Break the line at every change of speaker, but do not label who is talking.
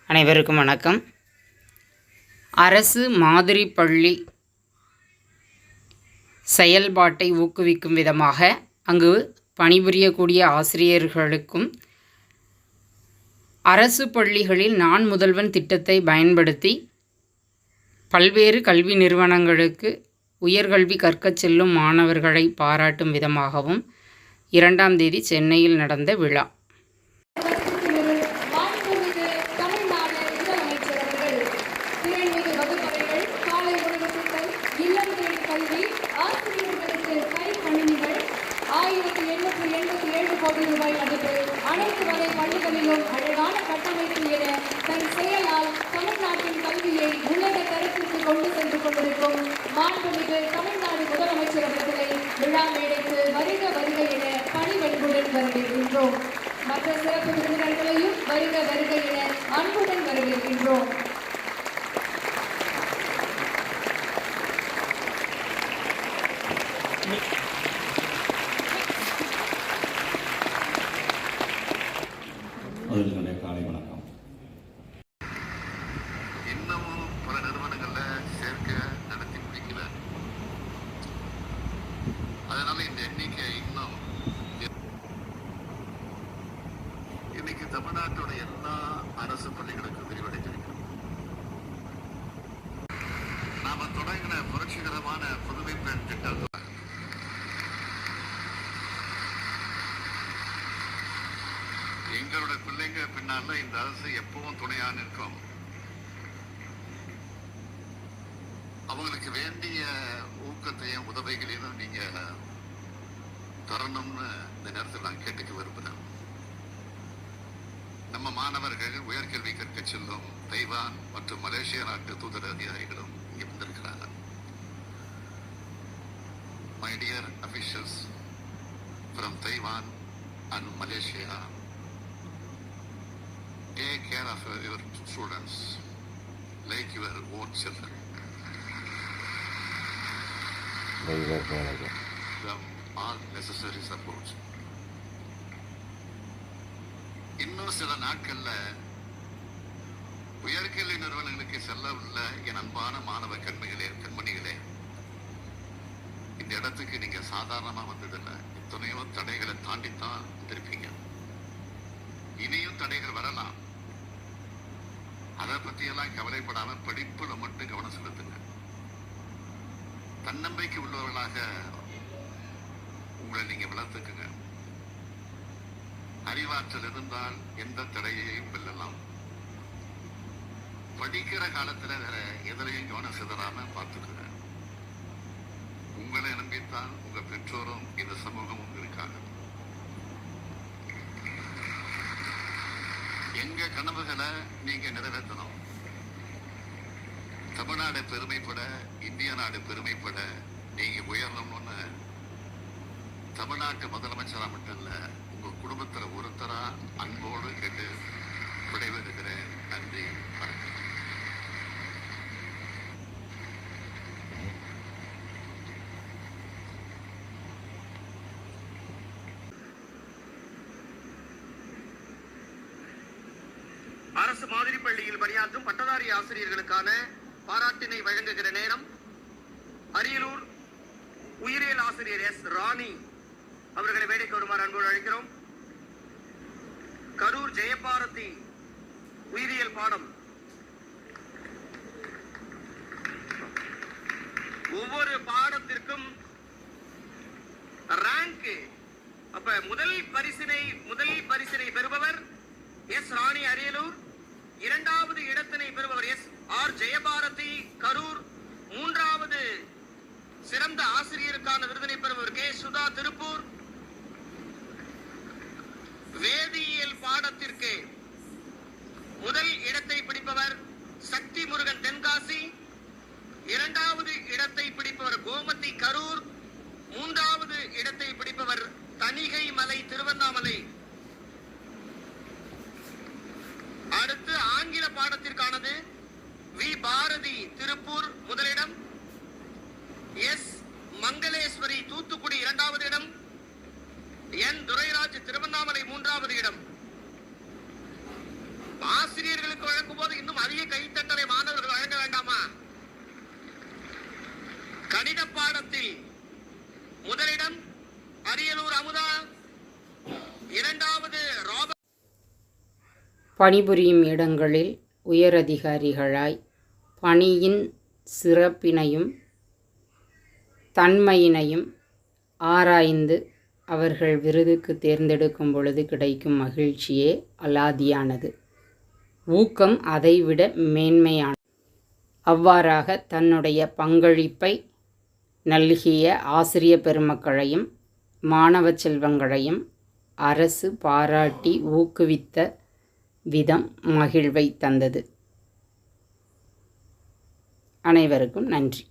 அனைவருக்கும் வணக்கம். அரசு மாதிரி பள்ளி செயல்பாட்டை ஊக்குவிக்கும் விதமாக அங்கு பணிபுரியக்கூடிய ஆசிரியர்களுக்கும் அரசு பள்ளிகளில் நான் முதல்வன் திட்டத்தை பயன்படுத்தி பல்வேறு கல்வி நிறுவனங்களுக்கு உயர்கல்வி கற்கச் செல்லும் மாணவர்களை பாராட்டும் விதமாகவும் 2ஆம் தேதி சென்னையில் நடந்த விழா.
அனைத்து வகை பள்ளிகளிலும் அழகான கட்டமைப்பு என தன் செயலால் தமிழ்நாட்டின் கல்வியை உலக தரத்திற்கு கொண்டு சென்று கொண்டிருக்கும் மாண்புமிகு தமிழ்நாடு முதலமைச்சர் அவர்களை விழா மேடைக்கு வருக வருக என பணிவன்புடன் வரவேற்கின்றோம். மற்ற சிறப்பு விருந்தினர்களையும் வருக வருக என அன்புடன் வரவேற்கின்றோம்.
அவர்களுடைய காலை வணக்கம்.
இன்னமும் பல நிறுவனங்கள்ல சேர்க்க நடத்தி முடிக்கல. அதனால இந்த எண்ணிக்கை இன்னைக்கு தமிழ்நாட்டோட எல்லா அரசு பள்ளிகளுக்கும் விரிவடைந்திருக்கிறது. நாம தொடங்கின புரட்சிகரமான புதுமை பெண் திட்டம் எங்களோட பிள்ளைங்க பின்னால இந்த அரசு எப்பவும் துணையா நிற்கும். அவங்களுக்கு வேண்டிய ஊக்கத்தையும் உதவிகளையும் நீங்க தரணும்னு இந்த நேரத்தில் நான் கேட்டுக்க விரும்புகிறேன். நம்ம மாணவர்கள் உயர்கல்வி கற்க செல்லும் தைவான் மற்றும் மலேசியா நாட்டு தூதர் அதிகாரிகளும் இங்கே வந்திருக்கிறாங்க. My dear officials from Taiwan and Malaysia, take care of your students like your own children. From all necessary support. இன்னும் சில நாட்கள்ல உயர்கல்வி நிறுவனங்களுக்கு செல்ல உள்ள என் அன்பான மாணவ கண்மணிகளே, இந்த இடத்துக்கு நீங்க சாதாரணமா வந்ததில்லை. எத்தனையோ தடைகளை தாண்டித்தான் இருப்பீங்க. இனியும் தடைகள் வரலாம். அதை பற்றியெல்லாம் கவலைப்படாம படிப்புல மட்டும் கவனம் செலுத்துங்க. தன்னம்பிக்கை உள்ளவர்களாக உங்களை நீங்க வளர்த்துக்குங்க. அறிவாற்றல் இருந்தால் எந்த தடையையும் வெல்லலாம். படிக்கிற காலத்துல வேற எதிலையும் கவனம் செலுத்தாம பார்த்துக்குங்க. உங்களை நம்பித்தான் உங்க பெற்றோரும் இந்த சமூகமும் இருக்காங்க. எங்க கனவுகளை நீங்க நிறைவேற்றணும். தமிழ்நாடு பெருமைப்பட, இந்திய நாடு பெருமைப்பட நீங்க உயரணும்னு தமிழ்நாட்டு முதலமைச்சரா மட்டும் இல்ல, உங்க குடும்பத்துல ஒருத்தரா அன்போடு கேட்டு விடைபெறுகிறேன். நன்றி, வணக்கம்.
அரசு மாதிரி பள்ளியில் பணியாற்றும் பட்டதாரி ஆசிரியர்களுக்கான பாராட்டினை வழங்குகிற நேரம். அரியலூர் உயிரியல் ஆசிரியர் எஸ் ராணி அவர்களை மேடைக்கு வருமாறு அன்போடு அழைக்கிறோம். கரூர் ஜெயபாரதி உயிரியல் பாடம். ஒவ்வொரு பாடத்திற்கும் ரேங்க். அப்ப முதல் பரிசினை பெறுபவர் எஸ் ராணி அரியலூர், 2வது இடத்தினை பெறுபவர் எஸ் ஆர் ஜெயபாரதி கரூர், 3வது சிறந்த ஆசிரியருக்கான விருதினை பெறுபவர் கே சுதா திருப்பூர். வேதியியல் பாடத்திற்கு முதல் இடத்தை பிடிப்பவர் சக்தி முருகன் தென்காசி, 2வது இடத்தை பிடிப்பவர் கோமதி கரூர், 3வது இடத்தை பிடிப்பவர் தணிகை மலை திருவண்ணாமலை. அடுத்து ஆங்கில பாடத்திற்கானது வி பாரதி திருப்பூர் முதலிடம், எஸ் மங்களேஸ்வரி தூத்துக்குடி 2வது இடம், என் துரைராஜ் திருவண்ணாமலை 3வது இடம். ஆசிரியர்களுக்கு நடக்கும்போது இன்னும் அதிக கைத்தட்டலை மாணவர்கள் வழங்க வேண்டாமா? கணித பாடத்தில் முதலிடம் அரியலூர் அமுதா, இரண்டாவது ராபர்ட்.
பணிபுரியும் இடங்களில் உயரதிகாரிகளாய் பணியின் சிறப்பினையும் தன்மையினையும் ஆராய்ந்து அவர்கள் விருதுக்கு தேர்ந்தெடுக்கும் பொழுது கிடைக்கும் மகிழ்ச்சியே அலாதியானது. ஊக்கம் அதைவிட மேன்மையானது. அவ்வாறாக தன்னுடைய பங்களிப்பை நல்கிய ஆசிரிய பெருமக்களையும் மாணவ செல்வங்களையும் அரசு பாராட்டி ஊக்குவித்த விதம் மகிழ்வை தந்தது. அனைவருக்கும் நன்றி.